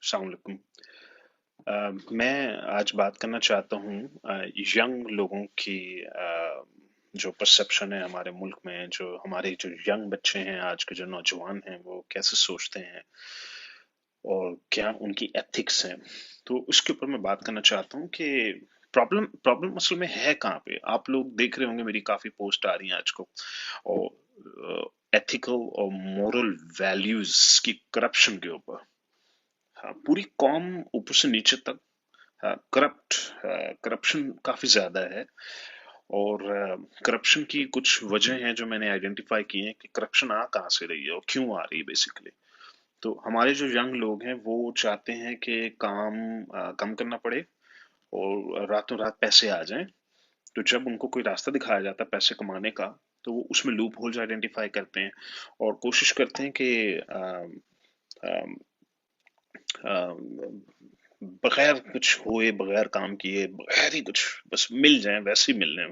अस्सलाम वालेकुम। मैं आज बात करना चाहता हूँ यंग लोगों की जो परसेप्शन है हमारे मुल्क में, जो हमारे जो यंग बच्चे हैं, आज के जो नौजवान हैं, वो कैसे सोचते हैं और क्या उनकी एथिक्स हैं। तो उसके ऊपर मैं बात करना चाहता हूँ कि प्रॉब्लम प्रॉब्लम असल में है कहाँ पे। आप लोग देख रहे होंगे, मेरी काफी पोस्ट आ रही हैं आज को, और एथिकल और मोरल वैल्यूज की करप्शन के ऊपर। हाँ, पूरी कॉम ऊपर से नीचे तक करप्ट करप्शन काफी ज्यादा है। और करप्शन की कुछ वजह हैं जो मैंने आइडेंटिफाई की हैं कि करप्शन आ कहाँ से रही है और क्यों आ रही है बेसिकली। तो हमारे जो यंग लोग हैं वो चाहते हैं कि काम कम करना पड़े और रातों रात पैसे आ जाएं। तो जब उनको कोई रास्ता दिखाया जाता है पैसे कमाने का, तो वो उसमें लूप होल्स आइडेंटिफाई करते हैं और कोशिश करते हैं कि बगैर कुछ हुए, बगैर काम किए, बगैर ही कुछ बस मिल जाए, वैसे ही मिल जाए।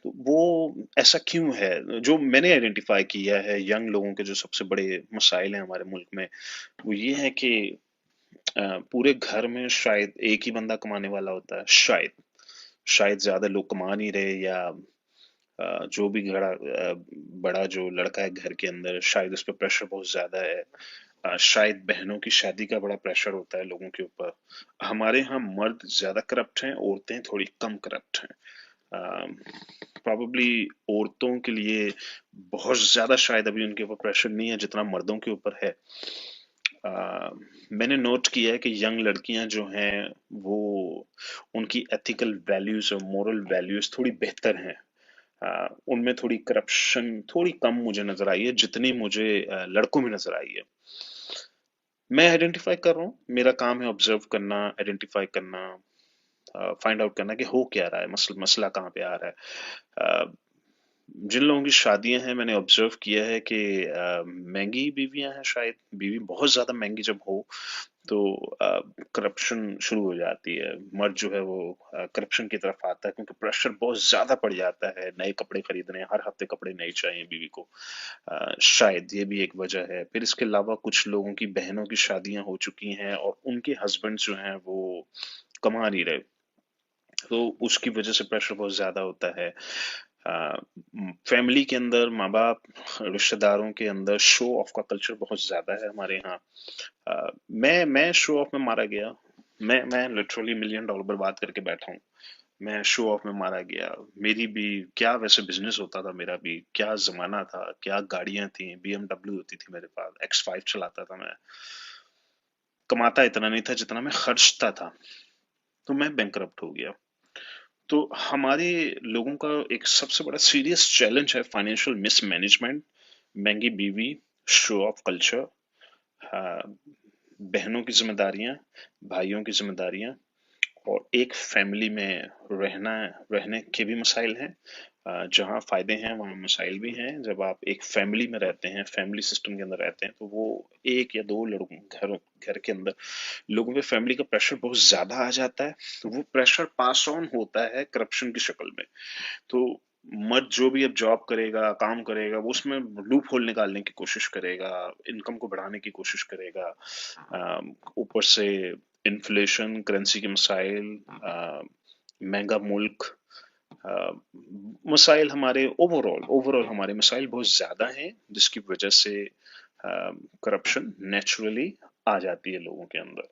तो वो ऐसा क्यों है? जो मैंने आइडेंटिफाई किया है यंग लोगों के जो सबसे बड़े मसाइल हैं हमारे मुल्क में, वो ये है कि पूरे घर में शायद एक ही बंदा कमाने वाला होता है। शायद शायद ज्यादा लोग कमा नहीं रहे, या जो भी बड़ा जो लड़का है घर के अंदर, शायद उस पर प्रेशर बहुत ज्यादा है। शायद बहनों की शादी का बड़ा प्रेशर होता है लोगों के ऊपर। हमारे यहाँ मर्द ज्यादा करप्ट हैं, औरतें थोड़ी कम करप्ट हैं। प्रॉब्ली औरतों के लिए बहुत ज्यादा शायद अभी उनके ऊपर प्रेशर नहीं है जितना मर्दों के ऊपर है। मैंने नोट किया है कि यंग लड़कियां जो हैं वो, उनकी एथिकल वैल्यूज और मोरल वैल्यूज थोड़ी बेहतर हैं। उनमें थोड़ी करप्शन थोड़ी कम मुझे नजर आई है जितनी मुझे लड़कों में नजर आई है। मैं आइडेंटिफाई कर रहा हूँ, मेरा काम है ऑब्जर्व करना, आइडेंटिफाई करना, फाइंड आउट करना कि हो क्या रहा है, मसला कहाँ पे आ रहा है। जिन लोगों की शादियां हैं, मैंने ऑब्जर्व किया है कि महंगी बीवियां हैं। शायद बीवी बहुत ज्यादा महंगी जब हो तो करप्शन शुरू हो जाती है। मर्द जो है वो करप्शन की तरफ आता है क्योंकि प्रेशर बहुत ज्यादा पड़ जाता है, नए कपड़े खरीदने, हर हफ्ते कपड़े नए चाहिए बीवी को। शायद ये भी एक वजह है। फिर इसके अलावा कुछ लोगों की बहनों की शादियां हो चुकी हैं और उनके हस्बैंड जो हैं वो कमा नहीं रहे, तो उसकी वजह से प्रेशर बहुत ज्यादा होता है। फैमिली के अंदर माँ बाप, रिश्तेदारों के अंदर शो ऑफ का कल्चर बहुत ज्यादा है हमारे यहाँ। मैं शो ऑफ में मारा गया। मैं लिटरली मिलियन डॉलर बर्बाद करके बैठा हूँ। मैं शो ऑफ में मारा गया। मेरी भी क्या वैसे बिजनेस होता था, मेरा भी क्या जमाना था, क्या गाड़ियां थी, BMW होती थी मेरे पास, X5 चलाता था मैं। कमाता इतना नहीं था जितना मैं खर्चता था, तो मैं बैंकरप्ट हो गया। तो हमारे लोगों का एक सबसे बड़ा सीरियस चैलेंज है फाइनेंशियल मिसमैनेजमेंट, महंगी बीवी, शो ऑफ कल्चर, बहनों की जिम्मेदारियां, भाइयों की जिम्मेदारियां, और एक फैमिली में रहने के भी मसाइल हैं। जहाँ फायदे हैं वहाँ मसाइल भी हैं। जब आप एक फैमिली में रहते हैं, फैमिली सिस्टम के अंदर रहते हैं, तो वो एक या दो लोग घर घर के अंदर लोगों पे फैमिली का प्रेशर बहुत ज्यादा आ जाता है। तो वो प्रेशर पास ऑन होता है करप्शन की शक्ल में। तो मर्द जो भी अब जॉब करेगा, काम करेगा, वो उसमें लूप होल निकालने की कोशिश करेगा, इनकम को बढ़ाने की कोशिश करेगा। ऊपर से इन्फ्लेशन, करेंसी के मसाइल, महंगा मुल्क, मसाइल हमारे ओवरऑल ओवरऑल हमारे मसाइल बहुत ज्यादा हैं, जिसकी वजह से करप्शन नेचुरली आ जाती है लोगों के अंदर।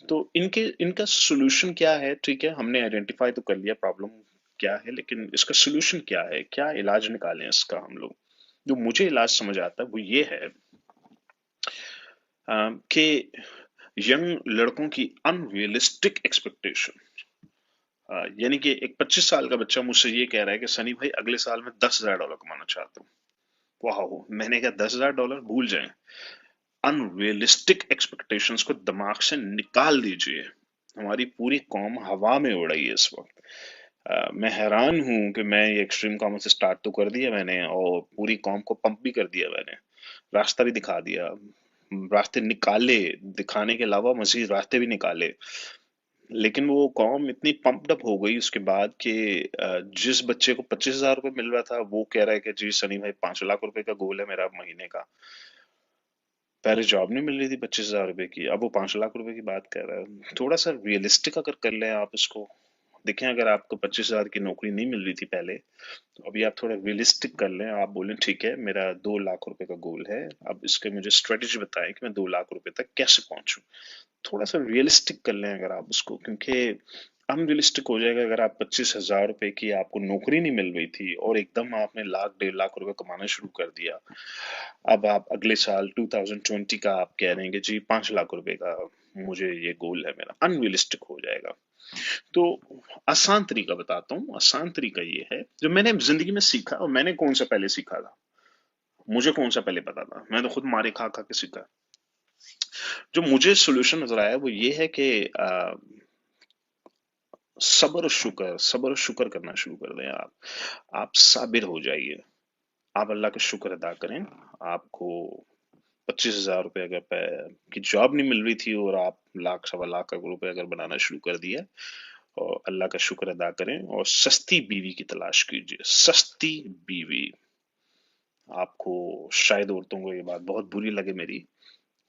तो इनका सोल्यूशन क्या है? ठीक है, हमने आइडेंटिफाई तो कर लिया प्रॉब्लम क्या है, लेकिन इसका सोल्यूशन क्या है, क्या इलाज निकालें इसका हम लोग? जो मुझे इलाज समझ आता है वो ये है कि यंग लड़कों की अनरियलिस्टिक एक्सपेक्टेशन। यानी कि एक 25 साल का बच्चा मुझसे ये कह रहा है कि सनी भाई अगले साल में $10,000 कमाना चाहता हूँ। वाह! मैंने कहा $10,000 भूल जाएं। अनरियलिस्टिक एक्सपेक्टेशंस को दिमाग से निकाल दीजिए। हमारी पूरी कौम हवा में उड़ रही है इस वक्त। मैं हैरान हूं कि मैं ये एक्सट्रीम कॉमर्स से स्टार्ट तो कर दिया मैंने, और पूरी कौम को पंप भी कर दिया मैंने, रास्ता भी दिखा दिया, रास्ते निकाले, दिखाने के अलावा मजीद रास्ते भी निकाले। लेकिन वो कौम इतनी पंप्ड अप हो गई उसके बाद कि जिस बच्चे को $25,000 मिल रहा था वो कह रहा है कि जी सनी भाई 5 लाख रुपए का गोल है मेरा महीने का। पहले जॉब नहीं मिल रही थी 25,000 रुपए की, अब वो 5 लाख रुपए की बात कर रहा है। थोड़ा सा रियलिस्टिक अगर कर लें आप इसको, देखें अगर आपको 25,000 की नौकरी नहीं मिल रही थी पहले, तो अभी आप थोड़ा रियलिस्टिक कर लें, आप बोलें ठीक है मेरा 2 लाख रुपए का गोल है, अब इसके मुझे स्ट्रेटेजी बताएं कि मैं 2 लाख रुपए तक कैसे पहुंचूं। थोड़ा सा रियलिस्टिक कर लें अगर आप उसको, क्योंकि अनरियलिस्टिक हो जाएगा अगर आप 25,000 रुपए की आपको नौकरी नहीं मिल रही थी और एकदम आपने 1,00,000 1,50,000 रुपए कमाना शुरू कर दिया। अब आप अगले साल 2020 का आप कह रहे हैं कि जी 5 लाख रुपए का मुझे ये गोल है मेरा, अनरियलिस्टिक हो जाएगा। तो आसान तरीका बताता हूँ, आसान तरीका ये है जो मैंने जिंदगी में सीखा, और मैंने कौन सा पहले सीखा था, मुझे कौन सा पहले पता था, मैं तो खुद मारे खा खा के सीखा। जो मुझे सोल्यूशन नजर आया वो ये है कि सब्र और शुक्र करना शुरू कर दें आप साबिर हो जाइए, आप अल्लाह का शुक्र अदा करें। आपको 25,000 रुपए अगर की जॉब नहीं मिल रही थी और आप 1,00,000 1,15,00,000 अगर बनाना शुरू कर दिया, और अल्लाह का शुक्र अदा करें और सस्ती बीवी की तलाश कीजिए, सस्ती बीवी। आपको शायद औरतों को ये बात बहुत बुरी लगे मेरी,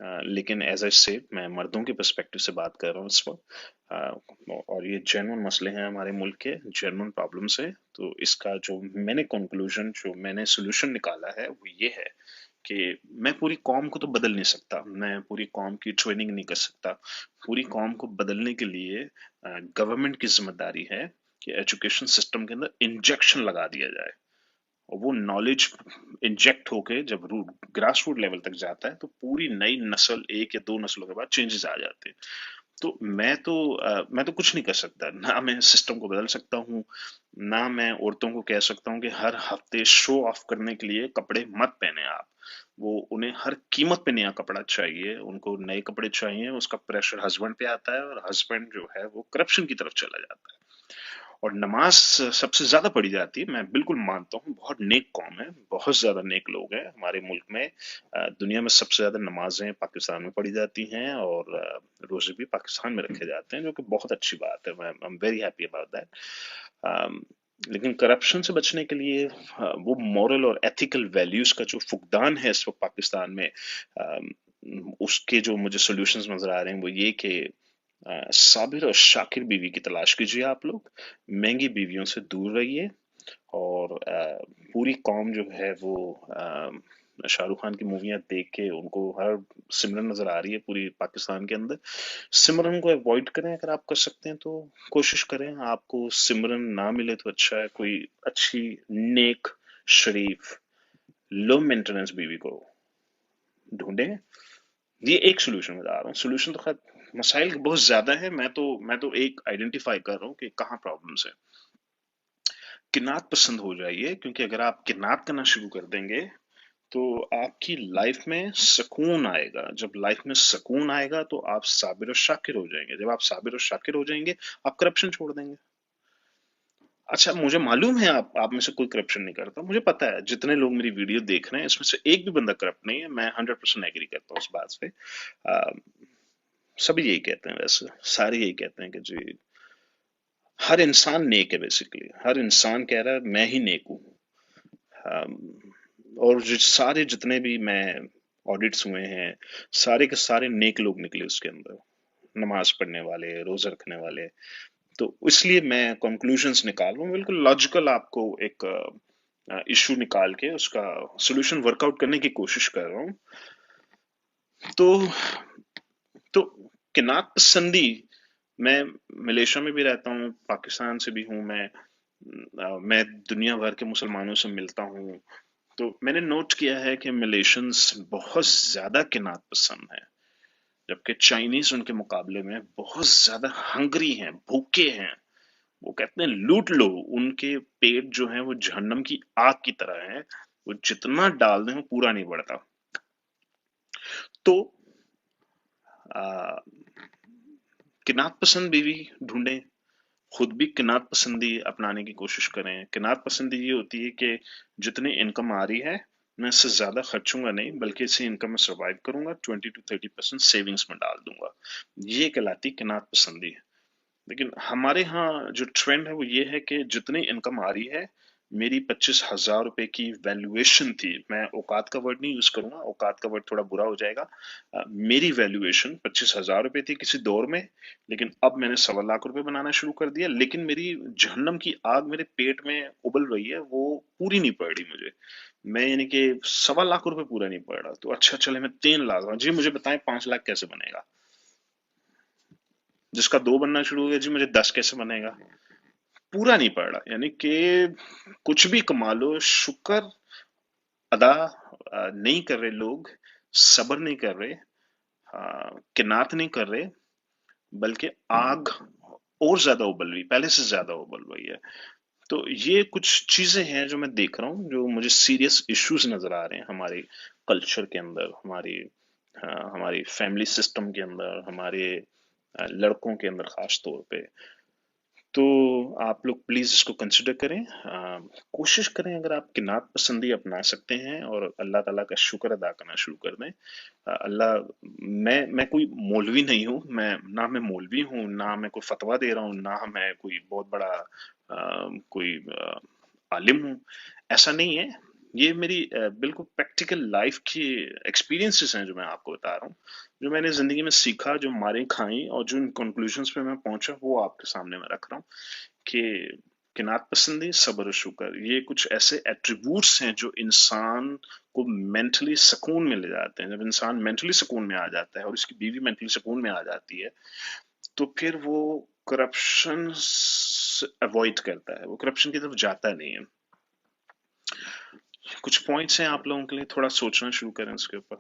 लेकिन एज आई से मैं मर्दों के पर्सपेक्टिव से बात कर रहा हूँ इस वक्त। और ये जेन्युइन मसले हैं हमारे मुल्क के, जेन्युइन प्रॉब्लम्स हैं। तो इसका जो मैंने कंक्लूजन, जो मैंने सोल्यूशन निकाला है वो ये है कि मैं पूरी कौम को तो बदल नहीं सकता, मैं पूरी कौम की ट्रेनिंग नहीं कर सकता। पूरी कौम को बदलने के लिए गवर्नमेंट की जिम्मेदारी है कि एजुकेशन सिस्टम के अंदर इंजेक्शन लगा दिया जाए, और वो नॉलेज इंजेक्ट होके जब ग्रास रूट लेवल तक जाता है तो पूरी नई नस्ल, एक या दो नस्लों के बाद चेंजेस आ जाते हैं। तो मैं तो कुछ नहीं कर सकता, ना मैं सिस्टम को बदल सकता हूँ, ना मैं औरतों को कह सकता हूँ कि हर हफ्ते शो ऑफ करने के लिए कपड़े मत पहने आप। वो उन्हें हर कीमत पे नया कपड़ा चाहिए, उनको नए कपड़े चाहिए, उसका प्रेशर हस्बैंड पे आता है और हस्बैंड जो है वो करप्शन की तरफ चला जाता है। और नमाज सबसे ज्यादा पढ़ी जाती है, मैं बिल्कुल मानता हूँ, बहुत नेक कौम है, बहुत ज्यादा नेक लोग हैं हमारे मुल्क में। दुनिया में सबसे ज्यादा नमाजें पाकिस्तान में पढ़ी जाती हैं, और रोजे भी पाकिस्तान में रखे जाते हैं, जो कि बहुत अच्छी बात है, मैं I am very happy about that. लेकिन करप्शन से बचने के लिए वो मॉरल और एथिकल वैल्यूज का जो फुकदान है इस वक्त पाकिस्तान में, उसके जो मुझे सॉल्यूशंस नजर आ रहे हैं वो ये कि साबिर और शाकिर बीवी की तलाश कीजिए आप लोग, महंगी बीवियों से दूर रहिए। और पूरी कौम जो है वो शाहरुख खान की मूवियां देख के उनको हर सिमरन नजर आ रही है पूरी पाकिस्तान के अंदर। सिमरन को अवॉइड करें अगर आप कर सकते हैं तो, कोशिश करें। आपको सिमरन ना मिले तो अच्छा है, कोई अच्छी नेक शरीफ लो मेंटेनेंस बीवी को ढूंढें। ये एक सोल्यूशन बता रहा हूँ, सोल्यूशन तो खैर मसाइल बहुत ज्यादा है, मैं तो एक आइडेंटिफाई कर रहा हूँ कि कहाँ प्रॉब्लम्स है। किनात पसंद हो जाइए, क्योंकि अगर आप किनात करना शुरू कर देंगे तो आपकी लाइफ में सुकून आएगा। जब लाइफ में सुकून आएगा तो आप साबिर और शाकिर हो जाएंगे, जब आप साबिर और शाकिर हो जाएंगे आप करप्शन छोड़ देंगे। अच्छा, मुझे मालूम है आप में से कोई करप्शन नहीं करता, मुझे पता है, जितने लोग मेरी वीडियो देख रहे हैं इसमें से एक भी बंदा करप्ट नहीं है, मैं 100% एग्री करता हूँ इस बात पे। आ, सभी यही कहते हैं, वैसे सारे यही कहते हैं कि जी हर इंसान नेक है, बेसिकली हर इंसान कह रहा है मैं ही नेक हूँ। और जो सारे जितने भी मैं ऑडिट्स हुए हैं, सारे के सारे नेक लोग निकले उसके अंदर, नमाज पढ़ने वाले, रोजा रखने वाले। तो इसलिए मैं कंक्लूजन्स निकाल रहा हूँ, बिल्कुल लॉजिकल आपको एक इशू निकाल के उसका सोल्यूशन वर्कआउट करने की कोशिश कर रहा हूँ। तो तो किनात पसंदी, मैं मलेशिया में भी रहता हूँ, पाकिस्तान से भी हूँ मैं दुनिया भर के मुसलमानों से मिलता हूँ। तो मैंने नोट किया है कि मलेशियंस बहुत ज्यादा किनात पसंद है, जबकि चाइनीज उनके मुकाबले में बहुत ज्यादा हंगरी हैं, भूखे हैं। वो कहते हैं लूट लो, उनके पेट जो है वो जहन्नम की आग की तरह है, वो जितना डाल दें वो पूरा नहीं बढ़ता। तो आ, किनात पसंद बीवी ढूंढें, खुद भी किनात पसंदी अपनाने की कोशिश करें। किनात पसंदी ये होती है कि जितनी इनकम आ रही है मैं इससे ज्यादा खर्चूंगा नहीं, बल्कि इसी इनकम में सर्वाइव करूंगा, 20 to 30% सेविंग्स में डाल दूंगा। ये कहलाती किनात पसंदी है। लेकिन हमारे यहाँ जो ट्रेंड है वो ये है कि जितनी इनकम आ रही है मेरी 25,000 रुपए की वैल्यूएशन थी। मैं औकात का वर्ड नहीं यूज करूंगा, औकात का वर्ड थोड़ा बुरा हो जाएगा। मेरी वैल्यूएशन 25,000 रुपए थी किसी दौर में, लेकिन अब मैंने 1.25 लाख रुपए बनाना शुरू कर दिया। लेकिन मेरी जहन्नम की आग मेरे पेट में उबल रही है, वो पूरी नहीं पड़ रही मुझे। मैं यानी कि 1.25 लाख रुपए पूरा नहीं पड़ रहा, तो अच्छा चले मैं 3 लाख। जी मुझे बताएं 5 लाख कैसे बनेगा? जिसका 2 बनना शुरू हो गया, जी मुझे 10 कैसे बनेगा? पूरा नहीं पड़ रहा, यानी कि कुछ भी कमा लो, शुक्र अदा नहीं कर रहे लोग, सब्र नहीं कर रहे, किनात नहीं कर रहे, बल्कि आग और ज्यादा उबल रही, पहले से ज्यादा उबल रही है। तो ये कुछ चीजें हैं जो मैं देख रहा हूँ, जो मुझे सीरियस इश्यूज नजर आ रहे हैं हमारे कल्चर के अंदर, हमारी फैमिली सिस्टम के अंदर, हमारे लड़कों के अंदर खास तौर पे। तो आप लोग प्लीज इसको कंसिडर करें। कोशिश करें, अगर आप किनात पसंदी अपना सकते हैं और अल्लाह ताला का शुक्र अदा करना शुरू कर दें। अल्लाह, मैं कोई मौलवी नहीं हूँ, मैं मौलवी हूँ, ना मैं कोई फतवा दे रहा हूँ, ना मैं कोई बहुत बड़ा कोई आलिम हूँ, ऐसा नहीं है। ये मेरी बिल्कुल प्रैक्टिकल लाइफ की एक्सपीरियंसेस हैं जो मैं आपको बता रहा हूँ, जो मैंने जिंदगी में सीखा, जो मारें खाई, और जिन कंक्लूजन्स पे मैं पहुंचा, वो आपके सामने मैं रख रहा हूँ। कि किनात पसंदी, सब्र और शुक्र, ये कुछ ऐसे एट्रीब्यूट्स हैं जो इंसान को मेंटली सुकून में ले जाते हैं। जब इंसान मेंटली सुकून में आ जाता है और उसकी बीवी मेंटली सुकून में आ जाती है, तो फिर वो करप्शन अवॉइड करता है, वो करप्शन की तरफ जाता नहीं है। कुछ पॉइंट्स हैं आप लोगों के लिए, थोड़ा सोचना शुरू करें इसके ऊपर।